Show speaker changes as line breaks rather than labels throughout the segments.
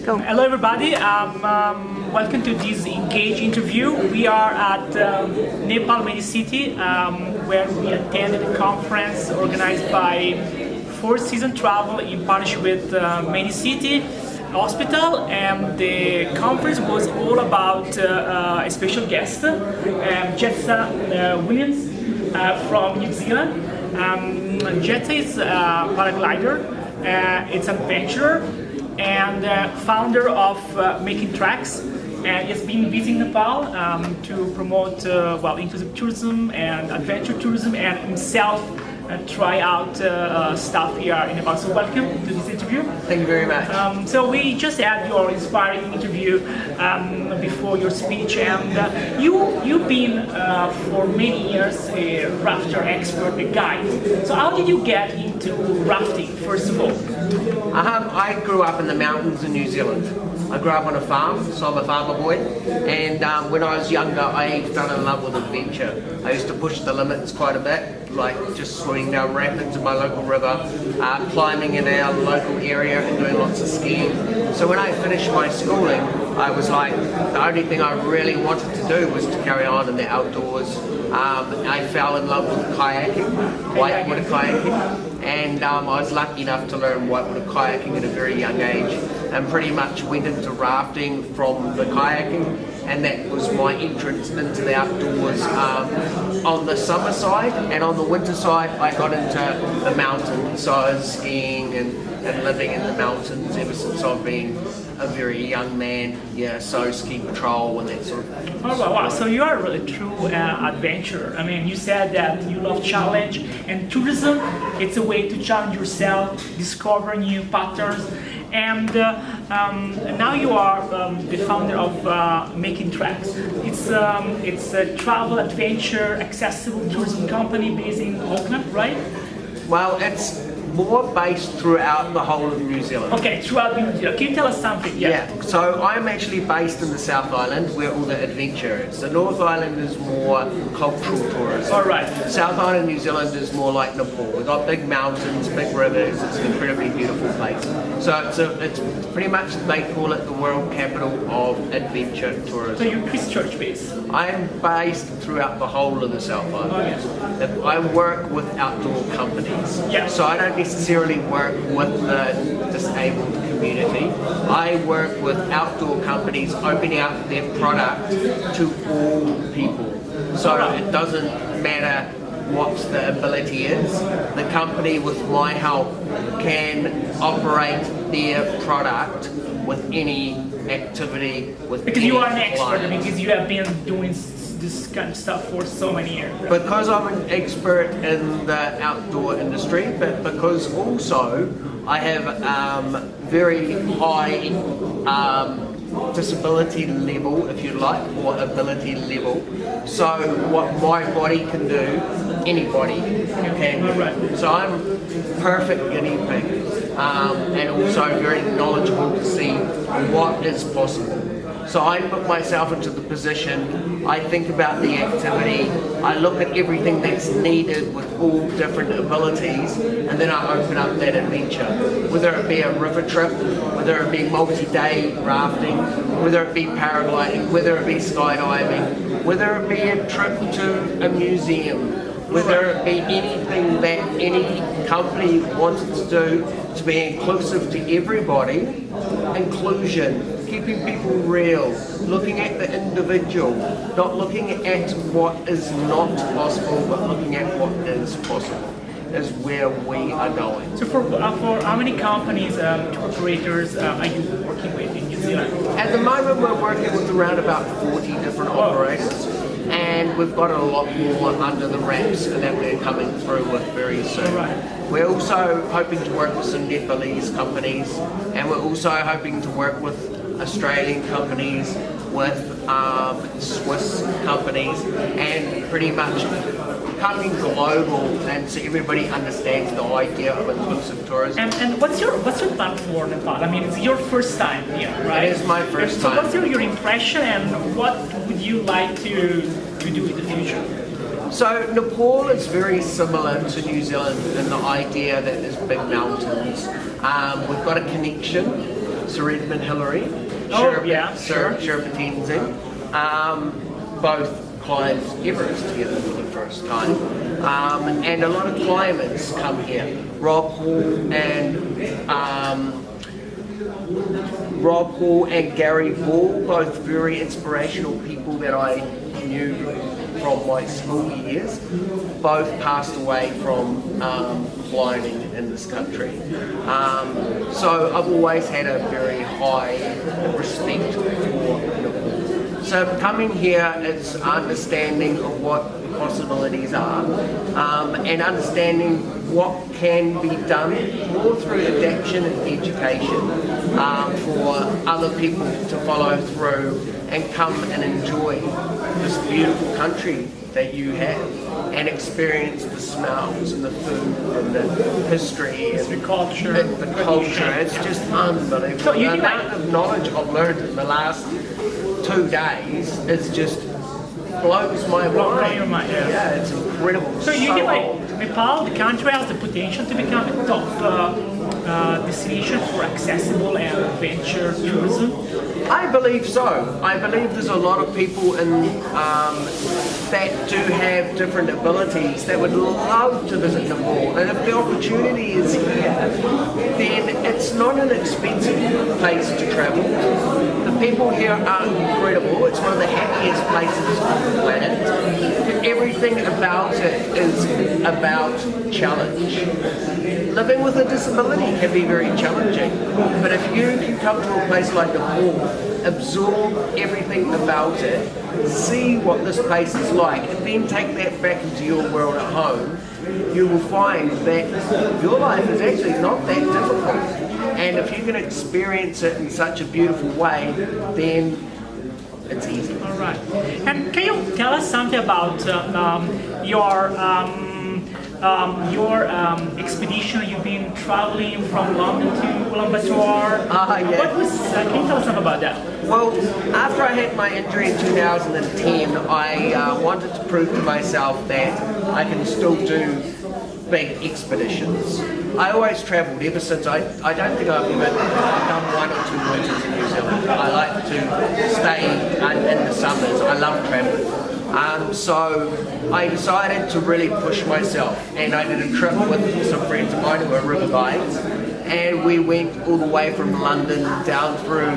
Go.
Hello everybody, welcome to this Engage interview. We are at Nepal Mediciti, where we attended a conference organized by Four Seasons Travel in partnership with Mediciti Hospital, and the conference was all about a special guest, Jezza Williams from New Zealand. Jezza is a paraglider, it's an adventurer, and founder of Making Tracks, and has been visiting Nepal to promote inclusive tourism and adventure tourism, and himself try out stuff here in Nepal. So welcome to this interview.
Thank you very much.
So we just had your inspiring interview before your speech, and you've been for many years a rafter expert, a guide. So how did you get into rafting, first of all?
I grew up in the mountains in New Zealand. I grew up on a farm, so I'm a farmer boy, and when I was younger I fell in love with adventure. I used to push the limits quite a bit, like just swimming down rapids in my local river, climbing in our local area and doing lots of skiing. So when I finished my schooling, I was like, the only thing I really wanted to do was to carry on in the outdoors. I fell in love with kayaking, whitewater kayaking, and I was lucky enough to learn whitewater kayaking at a very young age, and pretty much went into rafting from the kayaking, and that was my entrance into the outdoors on the summer side. And on the winter side I got into the mountains, so I was skiing and living in the mountains ever since I've been a very young man. Yeah, so ski patrol and that sort of thing.
Oh wow, so you are really true adventurer. I mean, you said that you love challenge, and tourism, it's a way to challenge yourself, discover new patterns, and now you are the founder of Making Tracks. It's a travel, adventure, accessible tourism company based in Auckland, right?
Well, it's more based throughout the whole of New Zealand.
Okay, throughout New Zealand. Can you tell us something?
Yeah, so I'm actually based in the South Island, where all the adventure is. The North Island is more cultural tourism.
All right.
South Island, New Zealand is more like Nepal. We've got big mountains, big rivers. It's an incredibly beautiful place. So it's pretty much, they call it the world capital of adventure tourism.
So you're Christchurch based?
I'm based throughout the whole of the South Island.
Oh, yes.
I work with outdoor companies.
Yeah.
So I don't necessarily work with the disabled community. I work with outdoor companies opening up their product to all people. So it doesn't matter what the ability is. The company, with my help, can operate their product with any activity, with
because
any
you are an expert,
client.
because you have been doing this kind of stuff for so many years. Right?
Because I'm an expert in the outdoor industry, but because also I have very high disability level, if you like, or ability level. So what my body can do, anybody can do.
Right.
So I'm perfect guinea pig, and also very knowledgeable to see what is possible. So I put myself into the position, I think about the activity, I look at everything that's needed with all different abilities, and then I open up that adventure. Whether it be a river trip, whether it be multi-day rafting, whether it be paragliding, whether it be skydiving, whether it be a trip to a museum, whether it be anything that any company wanted to do to be inclusive to everybody. Inclusion, keeping people real, looking at the individual, not looking at what is not possible, but looking at what is possible, is where we are going.
So for how many companies, tour operators are you working with in New Zealand?
At the moment we're working with around about 40 different operators, and we've got a lot more under the wraps that we're coming through with very soon.
Right.
We're also hoping to work with some Nepalese companies, and we're also hoping to work with Australian companies, with Swiss companies, and pretty much becoming global, and so everybody understands the idea of inclusive tourism.
And what's your plan for Nepal? I mean, it's your first time here, right?
It is my first time.
So what's your impression, and what would you like to do in the future?
So Nepal is very similar to New Zealand in the idea that there's big mountains. We've got a connection. Sir Edmund Hillary,
Oh, yeah, sure.
Sherpa Tenzing, both climbed Everest together for the first time. And a lot of climbers come here. Rob Hall and Gary Ball, both very inspirational people that I knew from my school years, both passed away from climbing in this country. So I've always had a very high respect for Nepal. So coming here, it's understanding of what the possibilities are, and understanding what can be done more through adaptation and education for other people to follow through and come and enjoy this beautiful country that you have and experience the smells and the food and the history and
The culture.
the culture. It's just unbelievable.
So you
The
can,
amount of knowledge I've learned in the last 2 days is just blows my mind.
your mind, yeah.
Yeah, it's incredible.
So you think
old.
like Nepal, the country has the potential to become a top destination for accessible and adventure tourism?
I believe so. I believe there's a lot of people in that do have different abilities that would love to visit Nepal. And if the opportunity is here, then it's not an expensive place to travel. The people here are incredible. It's one of the happiest places on the planet. Everything about it is about challenge. Living with a disability can be very challenging, but if you can come to a place like Nepal, absorb everything about it, see what this place is like, and then take that back into your world at home, you will find that your life is actually not that difficult. And if you can experience it in such a beautiful way, then it's easy.
All right. And can you tell us something about your expedition? You've been traveling from London to Ulaanbaatar.
Yeah.
What was? Can you tell us something about that?
Well, after I had my injury in 2010, I wanted to prove to myself that I can still do big expeditions. I always travelled ever since. I don't think I've ever done 1 or 2 winters in New Zealand. I like to stay in the summers. I love travelling. So I decided to really push myself, and I did a trip with some friends of mine who were river guides, and we went all the way from London down through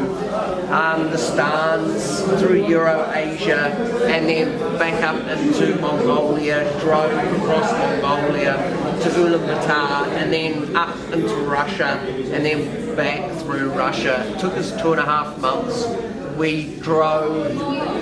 the Stans, through Euro-Asia, and then back up into Mongolia, drove across Mongolia to Ulaanbaatar, and then up into Russia, and then back through Russia. It took us 2.5 months. We drove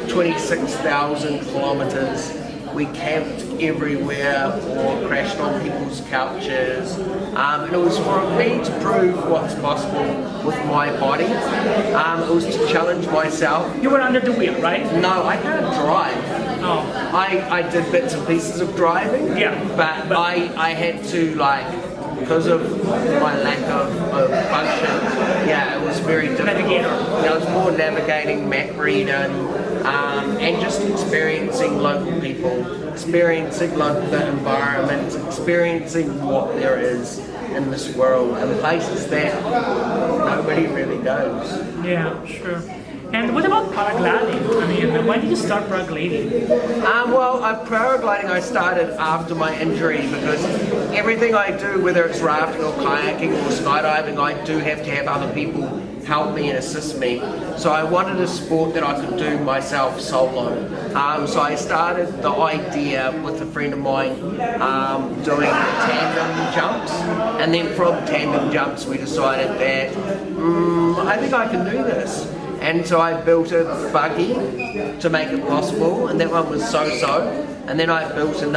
26,000 kilometres. We camped everywhere or crashed on people's couches. And it was for me to prove what's possible with my body. It was to challenge myself.
You were under the wheel, right?
No, I can't drive.
Oh.
I did bits and pieces of driving,
Yeah.
but I had to, like, because of my lack of function, yeah, it was very difficult.
Navigator.
Yeah, I was more navigating, map reading, and just experiencing local people, experiencing the environment, experiencing what there is in this world and places that nobody really goes.
Yeah, sure. And what about paragliding? I mean, when did you start paragliding?
Well, paragliding I started after my injury because everything I do, whether it's rafting or kayaking or skydiving, I do have to have other people help me and assist me. So I wanted a sport that I could do myself solo. So I started the idea with a friend of mine doing tandem jumps, and then from tandem jumps we decided that I think I can do this. And so I built a buggy to make it possible, and that one was so-so. And then I built a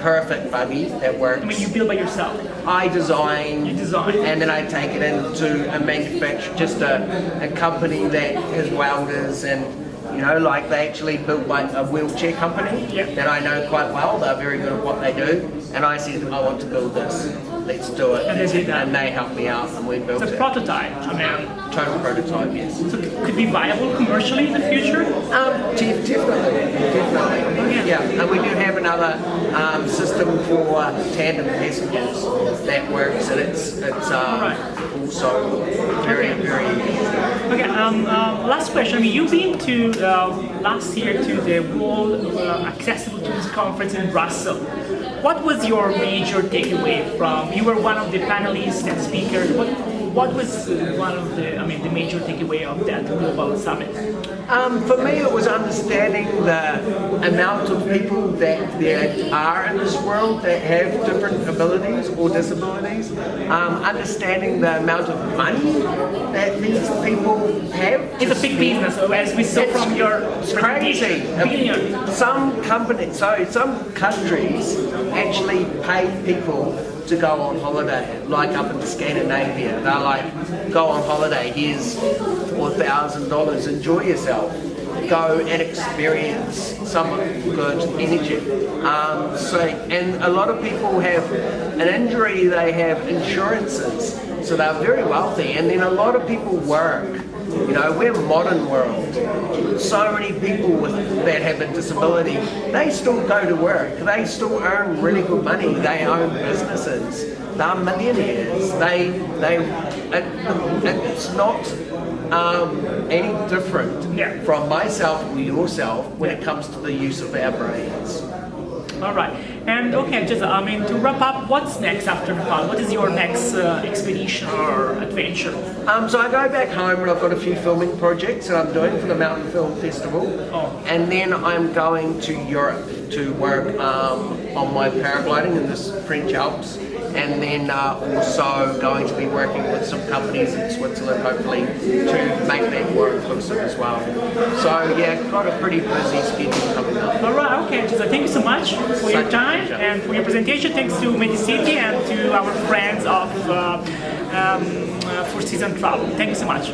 perfect buggy that works.
I mean, you build by yourself.
I design.
You design.
And then I take it into a manufacturer, just a company that has welders and, you know, like they actually built like a wheelchair company
Yep.
that I know quite well. They're very good at what they do. And I said, I want to build this. let's do it.
And they did that.
And they helped me out, and we built
It's a
it.
prototype. I mean,
Total prototype, yes.
so could be viable commercially in the future?
Definitely. Yeah, and we do have another system for tandem passengers that works, and it's also very easy.
Okay, last question. I mean, you've been to last year to the World Accessible Tourism Conference in Brussels. What was your major takeaway from? You were one of the panelists and speakers. What was one of the major takeaway of that global summit?
For me, it was understanding the amount of people that there are in this world that have different abilities or disabilities. Understanding the amount of money that these people have.
It's a big business, as we saw from your
crazy.
Billion.
Some countries actually pay people to go on holiday, like up in Scandinavia. They're like, go on holiday, here's $4,000, enjoy yourself. Go and experience some good energy. And a lot of people have an injury, they have insurances, so they're very wealthy. And then a lot of people work. You know, we're a modern world. So many people that have a disability, they still go to work. They still earn really good money. They own businesses. They're millionaires. It's not any different from myself or yourself when it comes to the use of our brains.
All right. And okay, just to wrap up, what's next after Nepal? What is your next expedition or adventure?
So I go back home and I've got a few filming projects that I'm doing for the Mountain Film Festival. And then I'm going to Europe to work on my paragliding in the French Alps. And then also going to be working with some companies in Switzerland, hopefully, to make that more inclusive as well. So yeah, got a pretty busy schedule coming up.
All right, okay, so thank you so much for your time and for your presentation. Thanks to Mediciti and to our friends of Four Seasons Travel. Thank you so much.